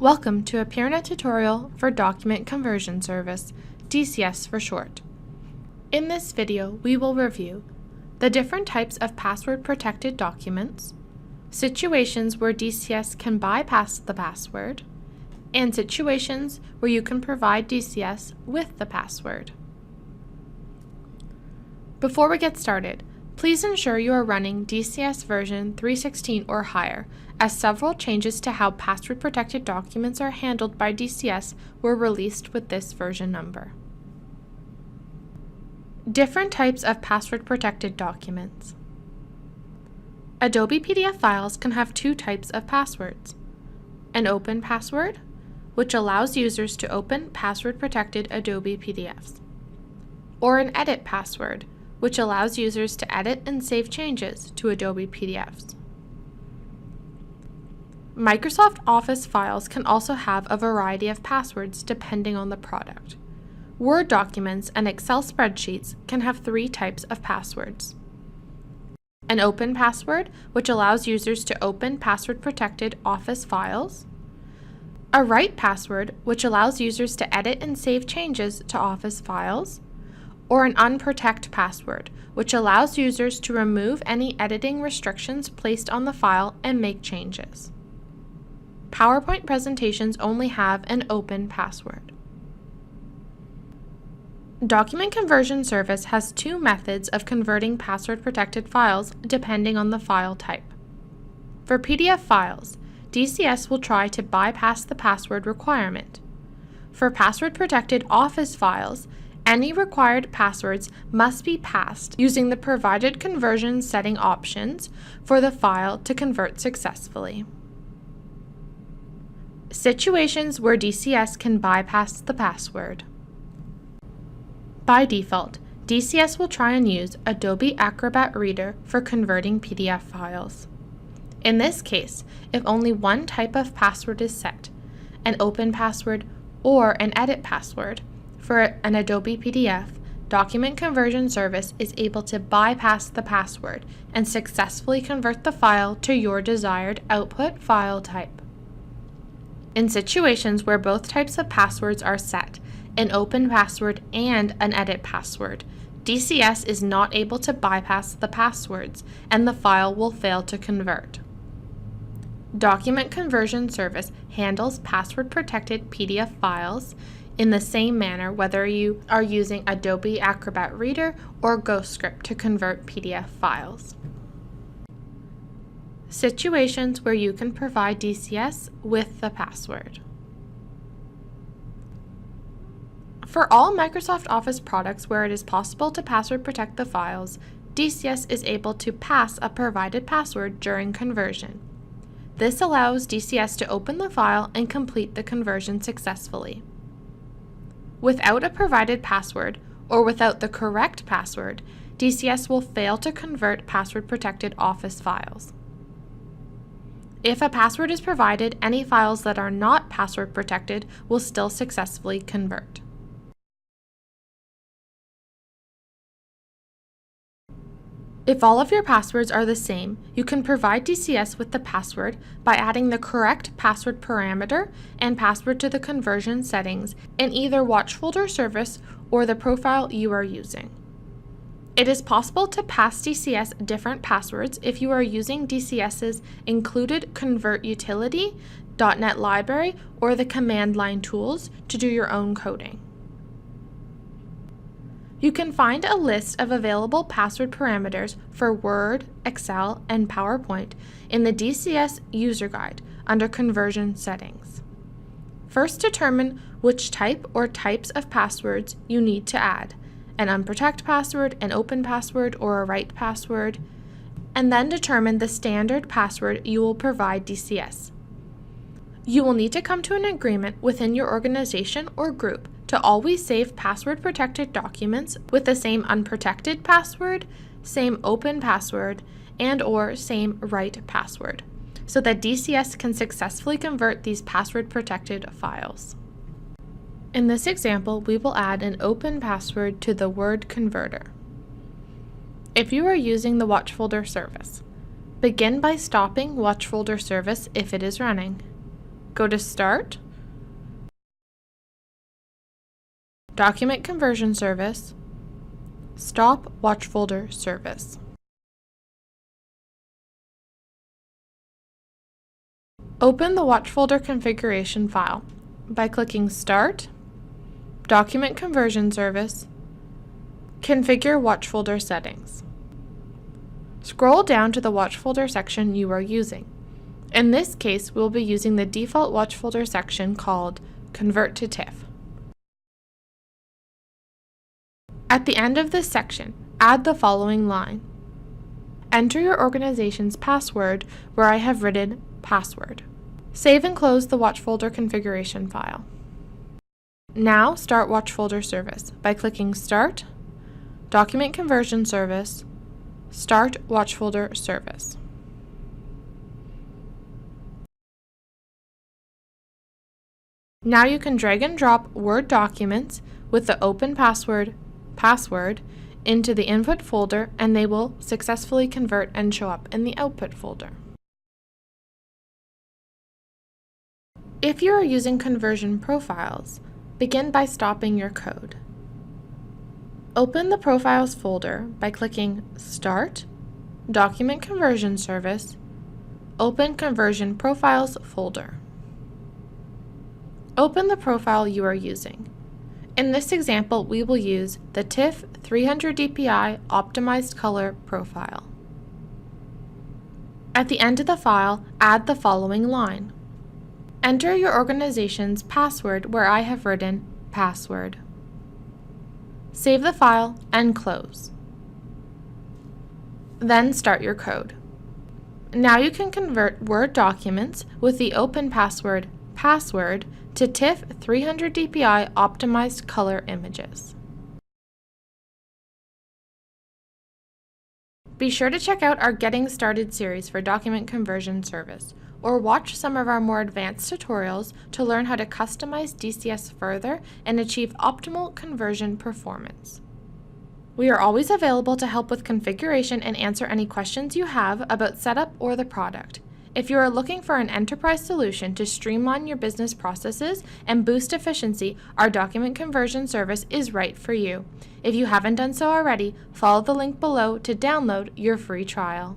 Welcome to a Peernet tutorial for Document Conversion Service, DCS for short. In this video, we will review the different types of password-protected documents, situations where DCS can bypass the password, and situations where you can provide DCS with the password. Before we get started, please ensure you are running DCS version 3.16 or higher, as several changes to how password-protected documents are handled by DCS were released with this version number. Different types of password-protected documents. Adobe PDF files can have two types of passwords: an open password, which allows users to open password-protected Adobe PDFs, or an edit password, which allows users to edit and save changes to Adobe PDFs. Microsoft Office files can also have a variety of passwords depending on the product. Word documents and Excel spreadsheets can have three types of passwords: an open password, which allows users to open password-protected Office files, a write password, which allows users to edit and save changes to Office files, or an unprotect password, which allows users to remove any editing restrictions placed on the file and make changes. PowerPoint presentations only have an open password. Document Conversion Service has two methods of converting password-protected files depending on the file type. For PDF files, DCS will try to bypass the password requirement. For password-protected Office files, any required passwords must be passed using the provided conversion setting options for the file to convert successfully. Situations where DCS can bypass the password. By default, DCS will try and use Adobe Acrobat Reader for converting PDF files. In this case, if only one type of password is set, an open password or an edit password, for an Adobe PDF, Document Conversion Service is able to bypass the password and successfully convert the file to your desired output file type. In situations where both types of passwords are set, an open password and an edit password, DCS is not able to bypass the passwords and the file will fail to convert. Document Conversion Service handles password-protected PDF files in the same manner whether you are using Adobe Acrobat Reader or GhostScript to convert PDF files. Situations where you can provide DCS with the password. For all Microsoft Office products where it is possible to password protect the files, DCS is able to pass a provided password during conversion. This allows DCS to open the file and complete the conversion successfully. Without a provided password, or without the correct password, DCS will fail to convert password-protected Office files. If a password is provided, any files that are not password-protected will still successfully convert. If all of your passwords are the same, you can provide DCS with the password by adding the correct password parameter and password to the conversion settings in either Watch Folder Service or the profile you are using. It is possible to pass DCS different passwords if you are using DCS's included Convert utility, .NET library, or the command line tools to do your own coding. You can find a list of available password parameters for Word, Excel, and PowerPoint in the DCS User Guide under Conversion Settings. First, determine which type or types of passwords you need to add: an unprotect password, an open password, or a write password, and then determine the standard password you will provide DCS. You will need to come to an agreement within your organization or group to always save password-protected documents with the same unprotected password, same open password, and/or same write password, so that DCS can successfully convert these password-protected files. In this example, we will add an open password to the Word converter. If you are using the Watch Folder service, begin by stopping Watch Folder service if it is running. go to Start, Document Conversion Service, Stop Watch Folder Service. Open the watch folder configuration file by clicking Start, Document Conversion Service, Configure Watch Folder Settings. Scroll down to the watch folder section you are using. In this case, we'll be using the default watch folder section called Convert to TIFF. At the end of this section, add the following line. Enter your organization's password where I have written password. Save and close the watch folder configuration file. Now start watch folder service by clicking Start, Document Conversion Service, Start Watch Folder Service. Now you can drag and drop Word documents with the open password into the input folder, and they will successfully convert and show up in the output folder. If you are using conversion profiles, begin by stopping your code. Open the Profiles folder by clicking Start, Document Conversion Service, Open Conversion Profiles folder. Open the profile you are using. In this example, we will use the TIFF 300 dpi Optimized Color profile. At the end of the file, add the following line. Enter your organization's password where I have written password. Save the file and close. Then start your code. Now you can convert Word documents with the open password to TIFF 300 dpi Optimized Color images. Be sure to check out our Getting Started series for Document Conversion Service, or watch some of our more advanced tutorials to learn how to customize DCS further and achieve optimal conversion performance. We are always available to help with configuration and answer any questions you have about setup or the product. If you are looking for an enterprise solution to streamline your business processes and boost efficiency, our document conversion service is right for you. If you haven't done so already, follow the link below to download your free trial.